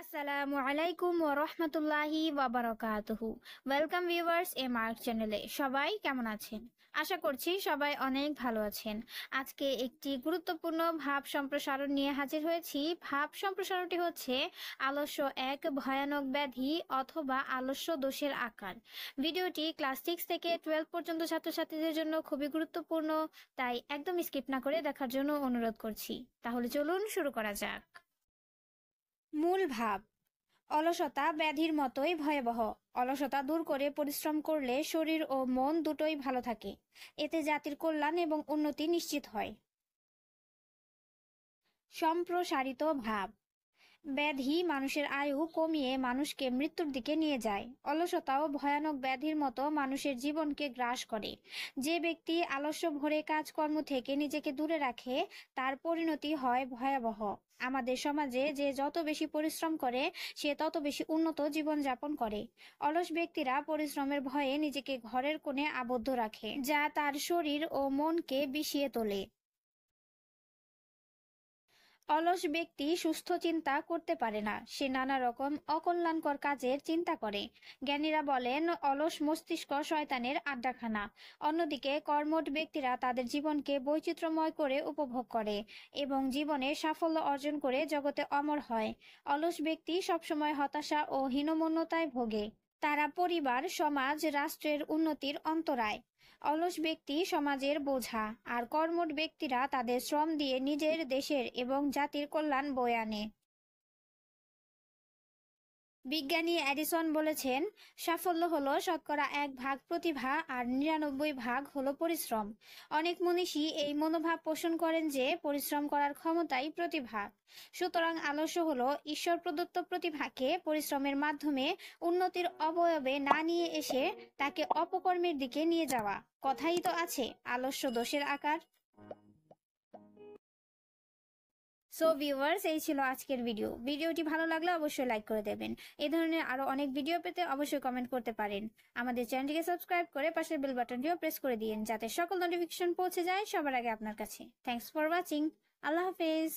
আসসালামু আলাইকুম ওয়া রাহমাতুল্লাহি ওয়া বারাকাতুহু। ওয়েলকাম ভিউয়ার্স মার্ক চ্যানেলে। সবাই কেমন আছেন? আশা করছি সবাই অনেক ভালো আছেন। আজকে একটি গুরুত্বপূর্ণ ভাব সম্প্রসারণ নিয়ে হাজির হয়েছি। ভাব সম্প্রসারণটি হচ্ছে আলস্য এক ভয়ানক ব্যাধি অথবা আলস্য দোষের আকার। ভিডিওটি ক্লাস 6 থেকে 12 পর্যন্ত ছাত্রছাত্রীদের জন্য খুবই গুরুত্বপূর্ণ, তাই একদম স্কিপ না করে দেখার জন্য অনুরোধ করছি। তাহলে চলুন শুরু করা যাক। মূল ভাব: অলসতা ব্যাধির মতোই ভয়াবহ। অলসতা দূর করে পরিশ্রম করলে শরীর ও মন দুটোই ভালো থাকে। এতে জাতির কল্যাণ এবং উন্নতি নিশ্চিত হয়। সম্প্রসারিত ভাব: ব্যাধি মানুষের আয়ু কমিয়ে মানুষকে মৃত্যুর দিকে নিয়ে যায়। অলসতাও ভয়ানক ব্যাধির মতো মানুষের জীবনকে গ্রাস করে। যে ব্যক্তি আলস্য ভরে কাজকর্ম থেকে নিজেকে দূরে রাখে, তার পরিণতি হয় ভয়াবহ। আমাদের সমাজে যে যত বেশি পরিশ্রম করে, সে তত বেশি উন্নত জীবন যাপন করে। অলস ব্যক্তিরা পরিশ্রমের ভয়ে নিজেকে ঘরের কোণে আবদ্ধ রাখে, যা তার শরীর ও মনকে বিষিয়ে তোলে। অলস ব্যক্তি সুস্থ চিন্তা করতে পারে না, সে নানা রকম অকল্যাণকর কাজের চিন্তা করে। জ্ঞানীরা বলেন, অলস মস্তিষ্ক শয়তানের আড্ডাখানা। অন্যদিকে কর্মঠ ব্যক্তিরা তাদের জীবনকে বৈচিত্র্যময় করে উপভোগ করে এবং জীবনে সাফল্য অর্জন করে জগতে অমর হয়। অলস ব্যক্তি সবসময় হতাশা ও হীনমন্যতায় ভোগে। তারা পরিবার, সমাজ, রাষ্ট্রের উন্নতির অন্তরায়। অলস ব্যক্তি সমাজের বোঝা, আর কর্মঠ ব্যক্তিরা তাদের শ্রম দিয়ে নিজের, দেশের এবং জাতির কল্যাণ বয়ে আনে। বিজ্ঞানী এডিসন বলেছেন, সাফল্য হলো 1% প্রতিভা আর 99% হলো পরিশ্রম। অনেক মনীষী এই মনোভাব পোষণ করেন যে পরিশ্রম করার ক্ষমতাই প্রতিভা। সুতরাং আলস্য হলো ঈশ্বর প্রদত্ত প্রতিভাকে পরিশ্রমের মাধ্যমে উন্নতির অবয়বে না নিয়ে এসে তাকে অপকর্মের দিকে নিয়ে যাওয়া। কথাই তো আছে, আলস্য দোষের আকার। সো ভিউয়ার্স, এই ছিল আজকের ভিডিওটি ভালো লাগলে অবশ্যই লাইক করে দেবেন। এই ধরনের আরো অনেক ভিডিও পেতে অবশ্যই কমেন্ট করতে পারেন। আমাদের চ্যানেলটিকে সাবস্ক্রাইব করে পাশের বেল বাটনটিও প্রেস করে দিন, যাতে সকল নোটিফিকেশন পৌঁছে যায় সবার আগে আপনার কাছে। Thanks for watching. আল্লাহ হাফেজ।